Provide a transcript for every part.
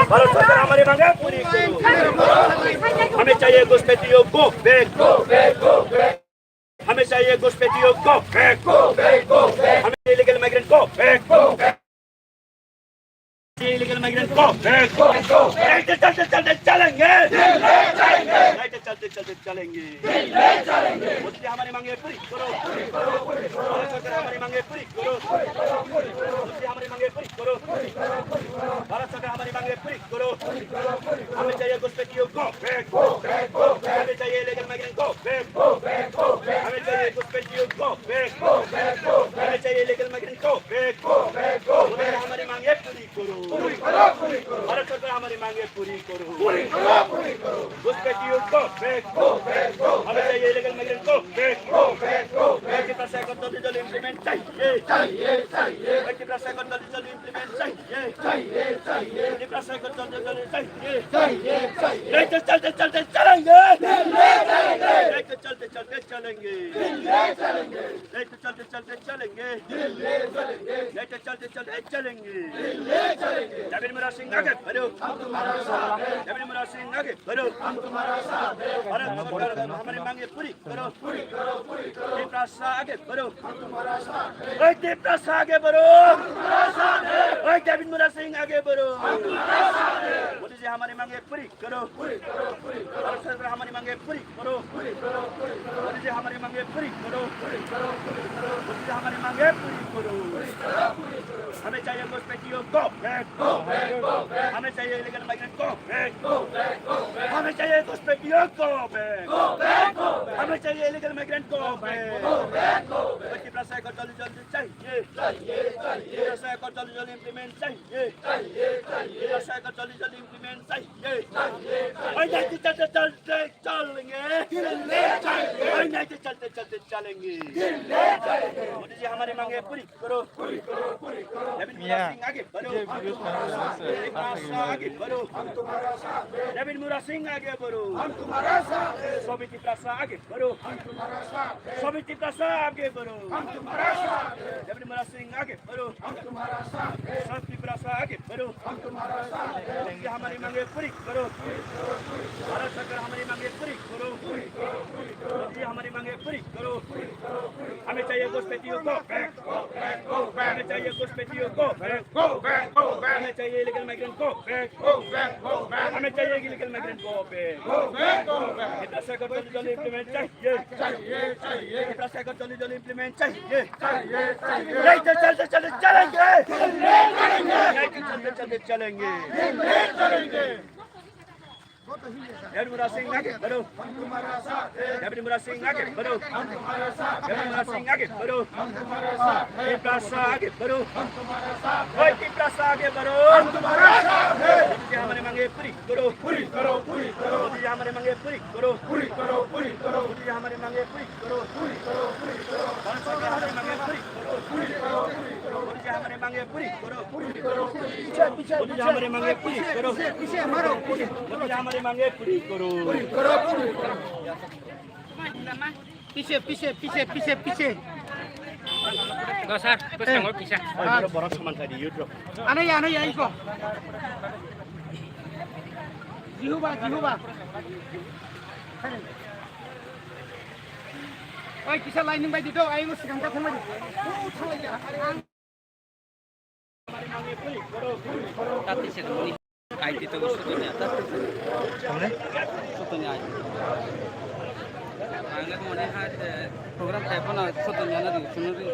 भारत सरकार हमारी मांगे पूरी करो। हमें चाहिए घुसपैठियों को बैक, हमें चाहिए घुसपैठियों को बैक, हमें इलीगल माइग्रेंट को बैक, इलीगल माइग्रेंट को बैक। चलते चलते चलते चलेंगे, चलते चलते चलेंगे। मोदी हमारी मांगे पूरी करो, भारत सरकार हमारी मांगे पूरी करो, मोदी हमारी मांगे पूरी करो, भारत सरकार हमारी मांगे पूरी करो। हमें चाहिए घुसपैठियों को बैक, हमें चाहिए इलीगल माइग्रेंट को बैक, हमें चाहिए घुसपैठियों को बैक, हमें चाहिए इलीगल माइग्रेंट को बैक। मोदी हमारी मांगे पूरी करो, भारत सरकार हमारी मांगे पूरी करो। घुसपैठियों को बैक, हमें चाहिए इलीगल माइग्रेंट को बैक। जल्द इम्प्लीमेंट चाहिए, जल्द इम्प्लीमेंट चाहिए, नहीं तो चलते चलते चलेंगे, नहीं तो चलते चलते चलेंगे, नहीं तो चलते चलते चलेंगे, नहीं तो चलते चलते चलेंगे। जमीन मुराद सिंह आगे बढ़ो, जमीन मुराद सिंह आगे बढ़ो, हमारी मांगे पूरी करो। दीपराज आगे बढ़ो, दीपराज आगे बढ़ो, जमीन मुराद सिंह आगे बढ़ो। मोदी जी हमारी मांगे पूरी करो, भारत सरकार हमारी मांगे पूरी करो, मोदी जी हमारी मांगे पूरी करो, मोदी जी हमारी मांगे पूरी करो। हमें चाहिए घुसपैठियों को बैक, हमें चाहिए इलीगल माइग्रेंट को बैक, हमें चाहिए घुसपैठियों को बैक, हमें चाहिए इलीगल माइग्रेंट को बैक। बच्ची प्रसाद को जल्दी जल्दी चाहिए, प्रसाद को जल्दी जल्दी इम्प्लीमेंट चाहिए, प्रसाद को जल्दी जल्दी इम्प्लीमेंट चाहिए। नहीं चलते चलते चलेंगे, नहीं चलते चलते चलेंगे। मोदी जी हमारी मांगे पूरी करो, नवीन मुराद सिंह आगे बढ़ो, आगे बढ़ो, नवीन मुराद सिंह आगे बढ़ो, सोबिती प्रसाद आगे बढ़ो, सोबिती प्रसाद आगे बढ़ो, नवीन मुराद सिंह आगे बढ़ो, सोबिती प्रसाद आगे बढ़ो। हमारी मांगे पूरी करो, भारत सरकार हमारी मांगे पूरी करो, मोदी हमारी मांगे पूरी करो। हमें चाहिए घुसपैठियों को बैक, हमें चाहिए घुसपैठियों को बैक, हमें चाहिए इलीगल माइग्रेंट को बैक, हमें चाहिए इलीगल माइग्रेंट को बैक। प्रशासन को जल्दी जल्दी इम्प्लीमेंट चाहिए, प्रशासन को जल्दी जल्दी इम्प्लीमेंट चाहिए। नहीं तो चलते चलते चलेंगे, नहीं तो चलते चलते चलेंगे। नवीन मुराद सिंह आगे बढ़ो, नवीन मुराद सिंह आगे बढ़ो, नवीन मुराद सिंह आगे बढ़ो, दीपराज आगे बढ़ो, दीपराज आगे बढ़ो। मोदी हमारे मांगे पूरी करो, मोदी हमारे मांगे पूरी करो, मोदी हमारे मांगे पूरी करो, भारत सरकार हमारे मांगे पूरी करो, मोदी हमारे मांगे पूरी करो, मोदी हमारे मांगे पूरी करो, मोदी हमारे मांगे पूरी करो। पीछे पीछे पीछे पीछे पीछे सर पीछे बड़ा सामान था ये तो आना ya iko jihuba oi kisah lain yang baik itu ayo mesti angkat sama dia tapi sedikit ID itu sebetulnya sebetulnya angkat mana had program type na sebetulnya nanti sunuri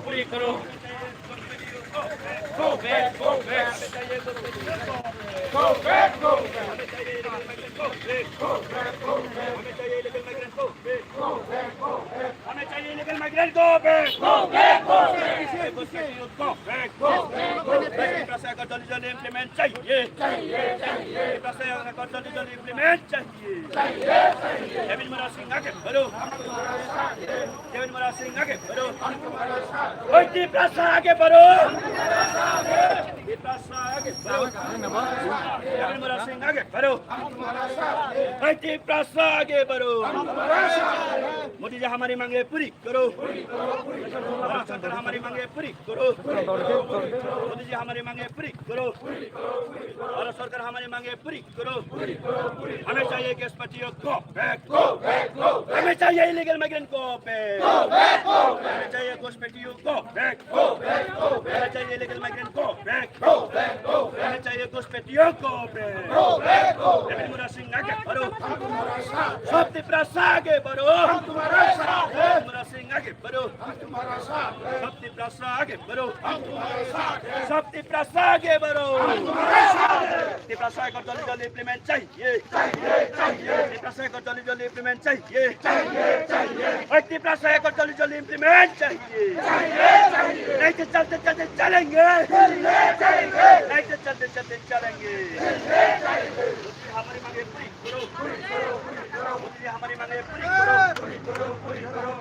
पूरी करो go back go back go back go back हमें चाहिए illegal migrant को हमें चाहिए illegal migrant को प्रशासन को जल्दी जल्दी इम्प्लीमेंट चाहिए प्रशासन को जल्दी जल्दी इम्प्लीमेंट चाहिए नवीन मुराद सिंह आगे बढ़ो नवीन मुराद सिंह आगे बढ़ो प्रशासन आगे बढ़ो Prasa आगे बढ़ो केविन मुरा सिंह आगे बढ़ो IT Prasa आगे बढ़ो मोदी जी हमारी मांगे पूरी करो भारत सरकार हमारी मांगे पूरी करो मोदी जी हमारी मांगे पूरी करो भारत सरकार हमारी मांगे पूरी करो हमें चाहिए गैस पट्टियों को बैक हमें चाहिए इलीगल माइग्रेंट को बैक हमें चाहिए गैस पट्टियों को बैक हमें चाहिए इलीगल माइग्रेंट को बैक हमें चाहिए गैस पट्टियों को बैक केविन मुरा सिंह आगे बढ़ो शक्ति प्रसाद आगे बढ़ो केविन मुरा सिंह आगे बढ़ो शक्ति प्रसाद आगे बढ़ो शक्ति प्रसाद आगे बढ़ो शक्ति प्रसाद को जल्दी इम्प्लीमेंट चाहिए शक्ति प्रसाद को जल्दी इम्प्लीमेंट चाहिए शक्ति प्रसाद को जल्दी इम्प्लीमेंट चाहिए नहीं तो चलते चलते चलेंगे नहीं तो चलते चलते चलेंगे हमारी मांगे पूरी करो मोदी जी हमारी मांगे पूरी करो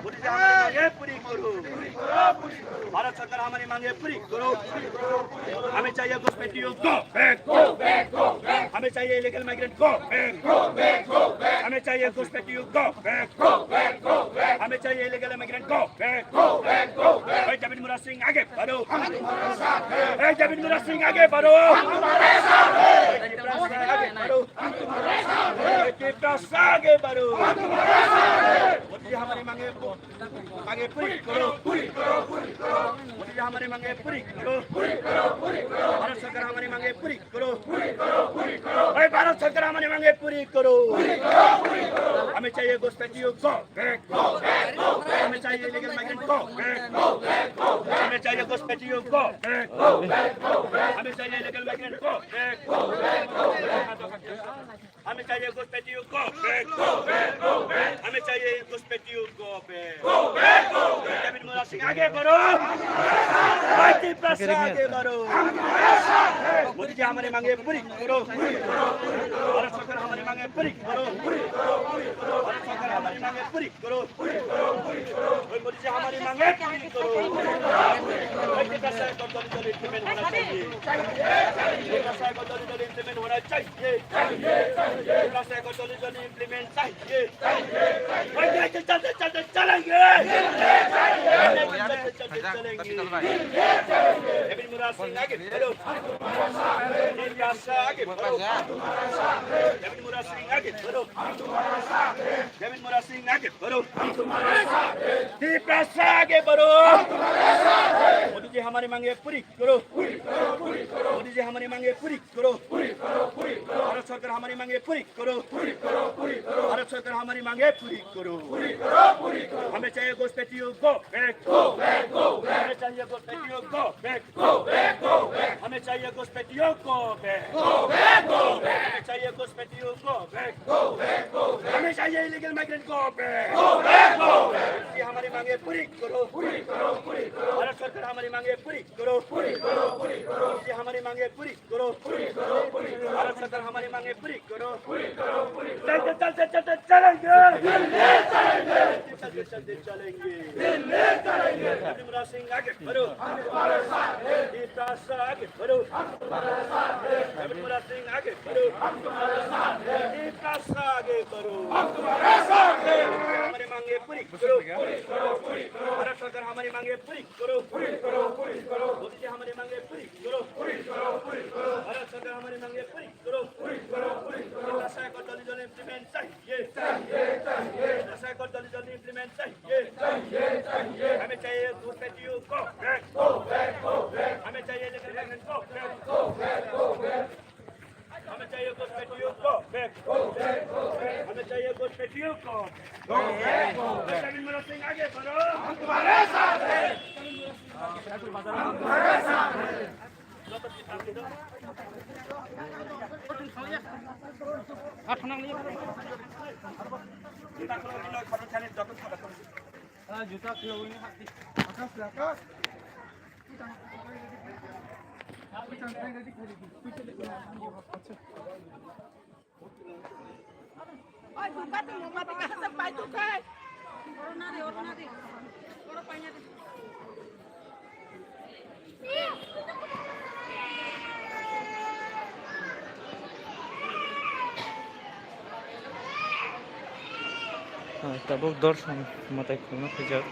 मोदी जी हमारी मांगे पूरी करो भारत सरकार हमारी मांगे पूरी करो हमें चाहिए घुसपैठियों को बैक हमें चाहिए इलीगल माइग्रेंट को बैक हमें चाहिए घुसपैठियों को बैक हमें चाहिए इलीगल माइग्रेंट को बैक केविन मुरा सिंह आगे बढ़ो केविन मुरा सिंह आगे बढ़ो आगे बढ़ो मोदी जी हमारी मांगे पूरी करो मोदी जी हमारी मांगे पूरी करो भारत सरकार हमारी मांगे पूरी करो भारत सरकार हमारी मांगे पूरी करो हमें चाहिए घुसपैठियों को बैक हमें चाहिए इलीगल माइग्रेंट को बैक हमें चाहिए घुसपैठियों को बैक हमें चाहिए इलीगल माइग्रेंट को बैक हमें चाहिए घुसपैठियों को बैक हमें चाहिए घुसपैठियों को बैक केविन मुरा सिंह आगे बढ़ो IT प्रसाद आगे बढ़ो मोदी जी हमारी मांगे पूरी करो भारत सरकार हमारी मांगे पूरी करो भारत सरकार हमारी मांगे पूरी करो मोदी जी हमारी मांगे पूरी करो IT प्रसाद को जल्दी इम्प्लीमेंट होना चाहिए प्रसाद को जल्दी इम्प्लीमेंट होना चाहिए प्रसाद को जल्दी इम्प्लीमेंट चाहिए चलते चलते चलेंगे केविन मुरा सिंह आगे बढ़ो आगे बढ़ो केविन मुरा सिंह आगे बढ़ो केविन मुरा सिंह आगे बढ़ो आगे बढ़ो मोदी जी हमारी मांगे पूरी करो मोदी जी हमारी मांगे पूरी करो भारत सरकार हमारी मांगे पूरी करो भारत सरकार हमारी मांगे पूरी करो हमें चाहिए घुसपैठियों को बैक हमें चाहिए घुसपैठियों को बैक हमें चाहिए घुसपैठियों को बैक हमें चाहिए घुसपैठियों को बैक हमें चाहिए इलीगल माइग्रेंट को बैक जी हमारी मांगे पूरी करो भारत सरकार हमारी मांगे पूरी करो जी हमारी मांगे पूरी करो भारत सरकार हमारी मांगे पूरी करो चलते चलते चलते चलेंगे चलते चलते चलेंगे केविन मुरा सिंह आगे बढ़ो आगे बढ़ो केविन मुरा सिंह आगे बढ़ो आगे बढ़ो हमारी मांगे पूरी करो भारत सरकार हमारी मांगे पूरी करो मोदी जी हमारी मांगे पूरी करो भारत सरकार हमारी मांगे पूरी करो प्रसाद को जल्दी इम्प्लीमेंट चाहिए प्रसाद को जल्दी इम्प्लीमेंट चाहिए हमें चाहिए घुसपैठियों को बैक हमें चाहिए इलीगल माइग्रेंट को बैक हमें चाहिए घुसपैठियों को बैक हमें चाहिए घुसपैठियों को केविन मुरा सिंह आगे बढ़ो हम तुम्हारे साथ हैं juta kilo ini hati. Akas belakang. Ay, buka tuh, mati kasar sampai tuh kai. Corona deh. Kalau banyak. Tabuk dorsan matai kuna kejar.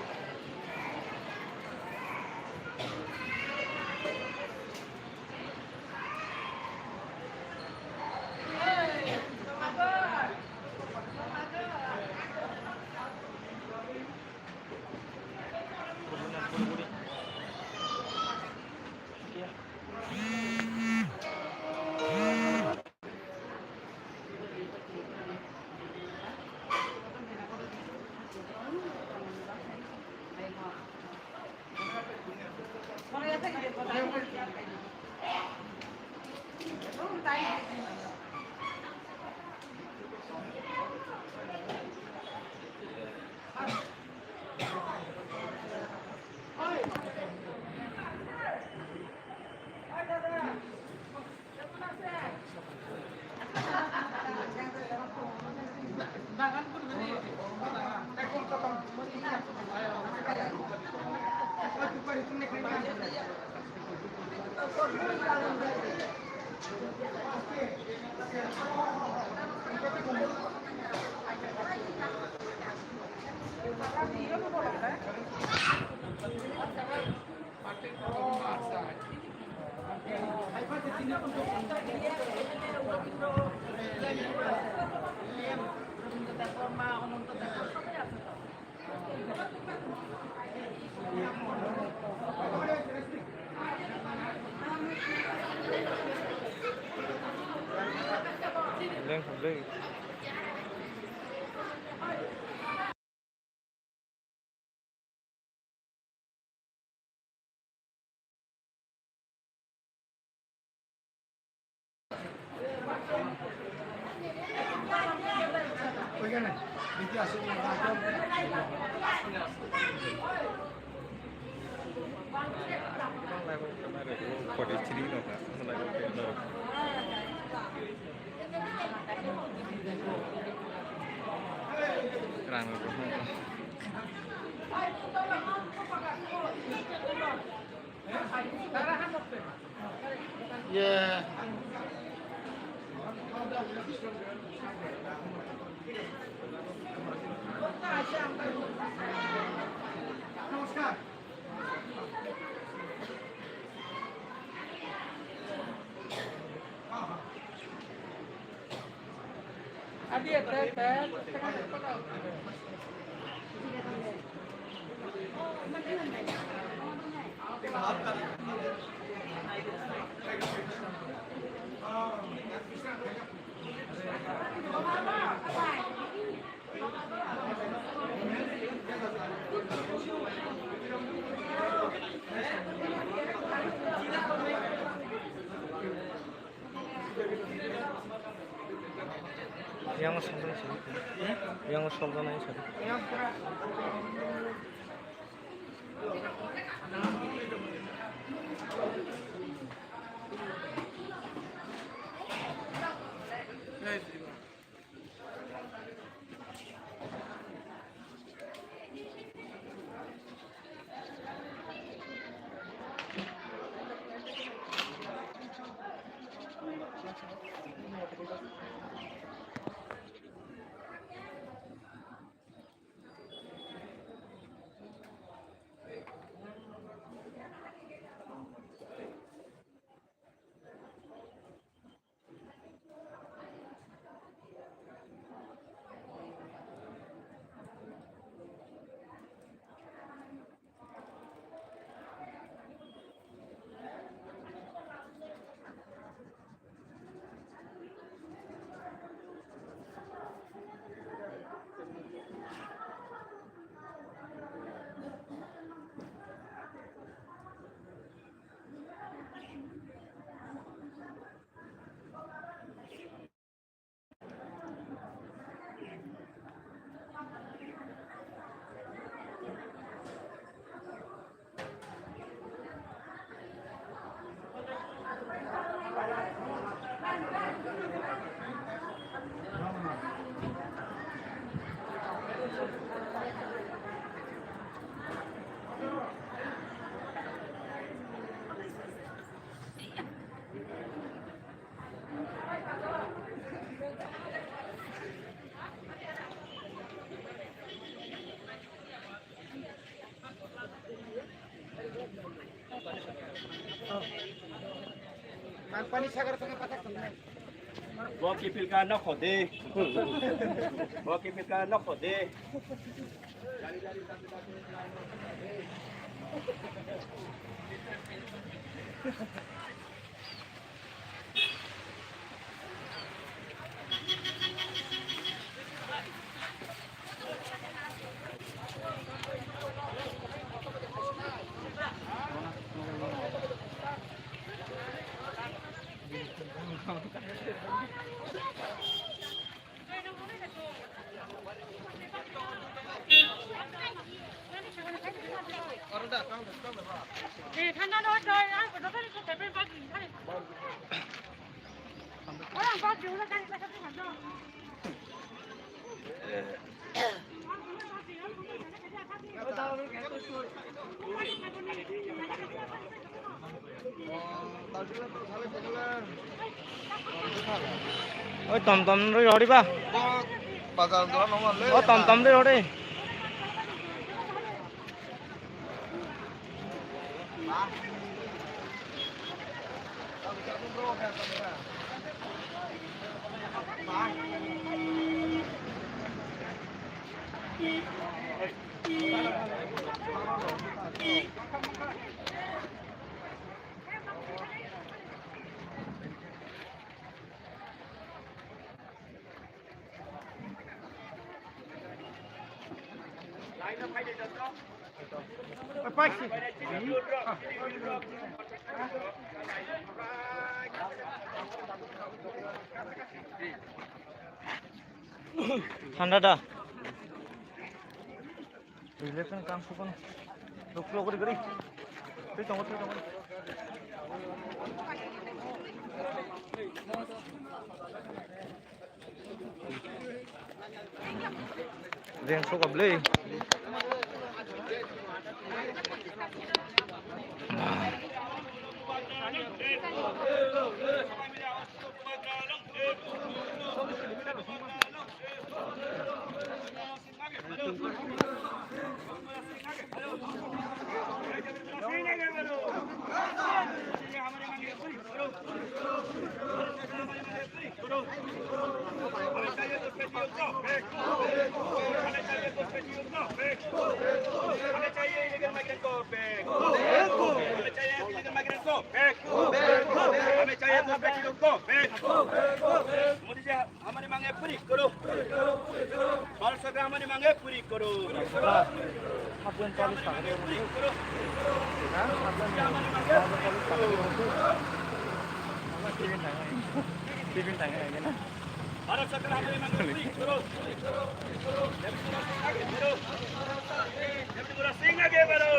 Lên không đi. Yeah. Yang soldan sari. Yang soldan aja sari. Pani sagar tengah patak. Bawa kipil ka na khode. Bawa kipil ka na khode. 네, 탄탄한 저희 아이고 너희들 좀 대변 받기 하네. 그냥 받기 올라가니까 잡지 마. Ôi tầm tầm đi rồi đi ba. Bazaar doon naman le. Ôi tầm tầm đi rồi đi. ঠান্ডাটা election কাম সুপন লোকলো করে গরি তুই তমত তমত rain so কবলে मोदी जी हमारी मांगे पूरी करो भारत सरकार हमारी मांगे पूरी करो সাতজন 40 টাকা দিয়ে पूरी करो হ্যাঁ সাতজন 40 টাকা দিয়ে আমরা টিফিন টাকা আগে না भारत सरकार हमारी मांगे पूरी करो जयपुरा सिंह आगे बढ़ो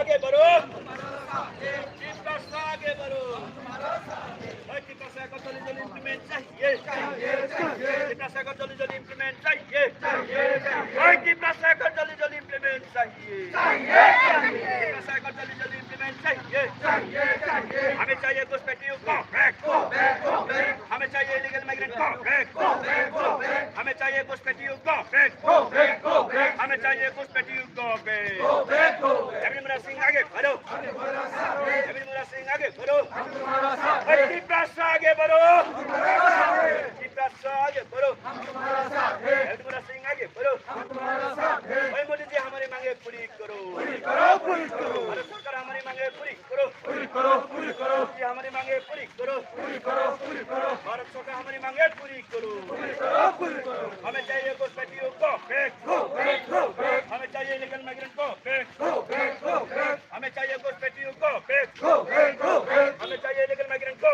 आगे बढ़ो आगे बढ़ो kita jolly implement चाहिए kita jolly implement चाहिए kita jolly implement चाहिए kita jolly implement चाहिए हमें चाहिए घुसपैठियों को हमें चाहिए इलीगल माइग्रेंट को हमें चाहिए घुसपैठियों को हमें चाहिए घुसपैठियों को एमडी सिंह आगे बढ़ो एमडी सिंह आगे बढ़ो आगे बढ़ो आगे बढ़ो एमडी सिंह आगे बढ़ो भाई मोदी जी हमारी मांगे पूरी करो भारत सरकार हमारी मांगे पूरी करो जी हमारी मांगे पूरी करो भारत सरकार हमारी मांगे पूरी करो हमें चाहिए घुसपैठियों को हमें चाहिए इलीगल माइग्रेंट को हमें चाहिए घुसपैठियों को हमें चाहिए इलीगल माइग्रेंट को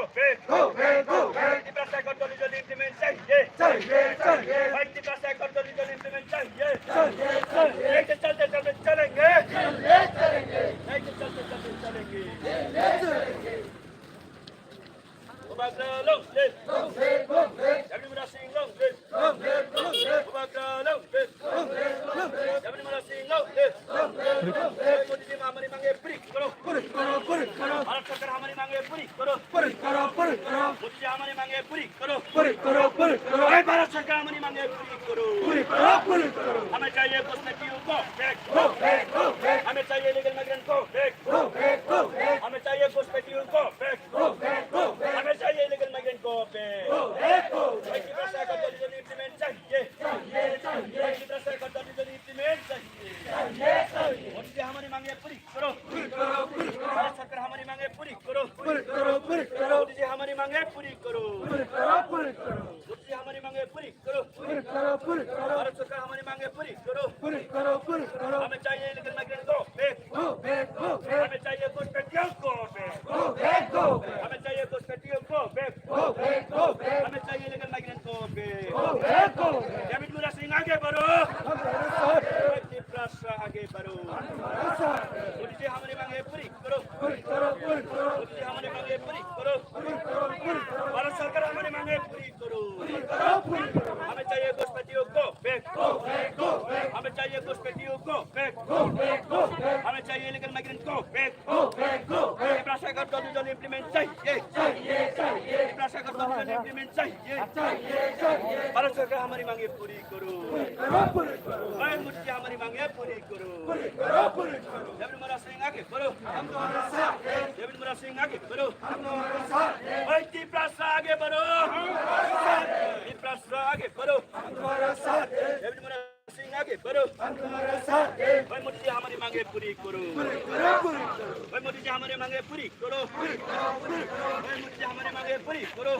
जल्दी इम्प्लीमेंट चाहिए भाई जल्दी इम्प्लीमेंट चाहिए चलते चलते चलेंगे चलेंगे हमारी मांगे पूरी करो भारत सरकार हमारी मांगे पूरी करो मोदी जी हमारी मांगे पूरी करो भारत सरकार हमारी मांगे पूरी करो हमें चाहिए घुसपैठियों को हमें चाहिए इलीगल माइग्रेंट को हमें चाहिए घुसपैठियों को मांगे पूरी करो भारत सरकार हमारी मांगे पूरी करो मोदी जी हमारी मांगे पूरी करो मोदी जी हमारी मांगे पूरी करो भारत सरकार हमारी मांगे पूरी करो हमें चाहिए इलीगल माइग्रेंट को बैक हमें चाहिए घुसपैठियों को बैक हमें चाहिए घुसपैठियों को बैक हमें चाहिए इलीगल माइग्रेंट को बैक डेविड मुरा सिंह आगे बढ़ो आगे बढ़ो मोदी जी हमारी मांगे पूरी करो मोदी जी हमारी मांगे पूरी करो भारत सरकार हमारी मांगे पूरी करो हमें चाहिए घुसपैठियों को बैक हमें चाहिए घुसपैठियों को बैक हमें चाहिए इलीगल माइग्रेंट को बैक सरकार जल्दी इम्प्लीमेंट चाहिए सरकार जल्दी इम्प्लीमेंट चाहिए भारत सरकार हमारी मांगे पूरी करो मोदी जी हमारी मांगे पूरी करो डेविड मुरा सिंह आगे बढ़ो डेविड मुरा सिंह आगे बढ़ो आगे बढ़ो आगे बढ़ो डेविड मुरा सिंह आगे बढ़ो मोदी जी हमारी मांगे पूरी करो मोदी जी हमारी मांगे पूरी करो मोदी जी हमारी मांगे पूरी करो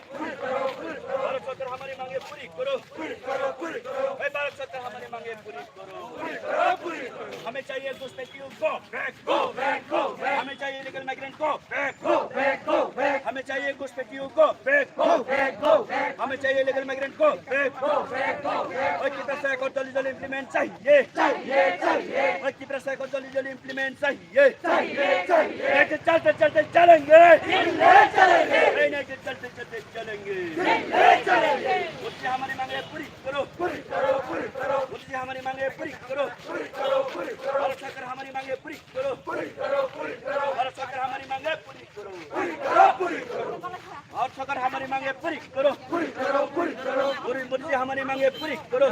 भारत सरकार हमारी मांगे पूरी करो भारत सरकार हमारी मांगे पूरी करो हमें चाहिए घुसपैठियों को बैक हमें चाहिए इलीगल माइग्रेंट को बैक हमें चाहिए घुसपैठियों को बैक हमें चाहिए इलीगल माइग्रेंट को बैक जल्दी इम्प्लीमेंट चाहिए जल्दी इम्प्लीमेंट चाहिए चलते चलते चलेंगे चलते चलते चलेंगे मोदी जी हमारी मांगे पूरी करो मोदी जी हमारी मांगे पूरी करो भारत सरकार हमारी मांगे पूरी करो भारत सरकार हमारी मांगे पूरी करो भारत सरकार हमारी मांगे पूरी करो मोदी जी हमारी मांगे पूरी करो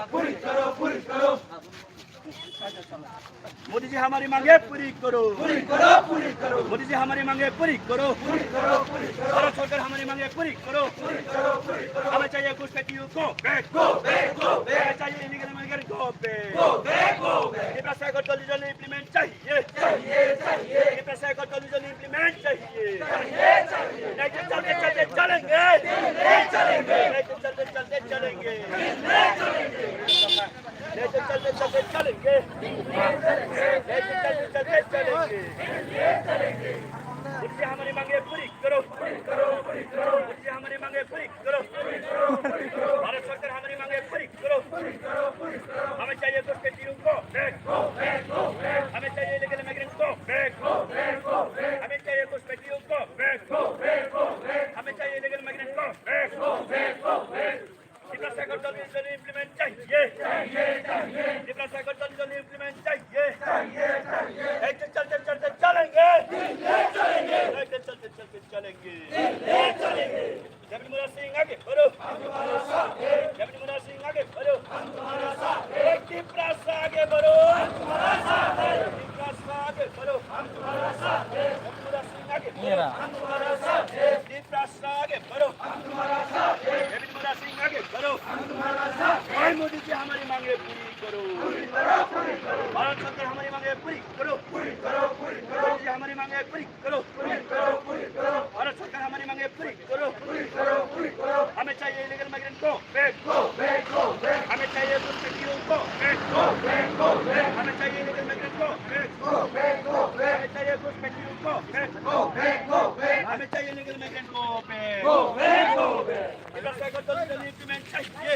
मोदी जी हमारी मांगे पूरी करो मोदी जी हमारी मांगे पूरी करो भारत सरकार हमारी मांगे पूरी करो हमें चाहिए घुसपैठियों को बैक हमें चाहिए इलीगल माइग्रेंट को बैक सरकार जल्दी इम्प्लीमेंट चाहिए सरकार जल्दी इम्प्लीमेंट चाहिए नहीं तो चलते चलते चलेंगे नहीं तो चलते चलते चलेंगे नहीं तो चलते चलते चलेंगे मोदी जी हमारी मांगे पूरी करो मोदी जी हमारी मांगे पूरी करो भारत सरकार हमारी मांगे पूरी करो हमें चाहिए घुसपैठियों को बैक हमें चाहिए इलीगल माइग्रेंट्स को बैक हमें चाहिए घुसपैठियों को बैक हमें चाहिए इलीगल माइग्रेंट्स को बैक सरकार जल्दी इम्प्लीमेंट चाहिए सरकार जल्दी इम्प्लीमेंट चाहिए चलते चलते चलेंगे चलते चलते चलेंगे डेविड मुरा सिंह आगे बढ़ो डेविड मुरा सिंह आगे बढ़ो आगे बढ़ो आगे बढ़ो मुरा सिंह आगे बढ़ो आगे बढ़ो डेविड मुरा सिंह आगे बढ़ो मोदी जी हमारी मांगे पूरी करो भारत सरकार हमारी मांगे पूरी करो मोदी जी हमारी मांगे पूरी करो भारत सरकार हमारी मांगे पूरी करो हमें चाहिए इलीगल माइग्रेंट को बैक हमें चाहिए घुसपैठियों को बैक हमें चाहिए इलीगल माइग्रेंट को बैक हमें चाहिए घुसपैठियों को बैक हमें चाहिए इलीगल माइग्रेंट को बैक सरकार जल्दी इम्प्लीमेंट चाहिए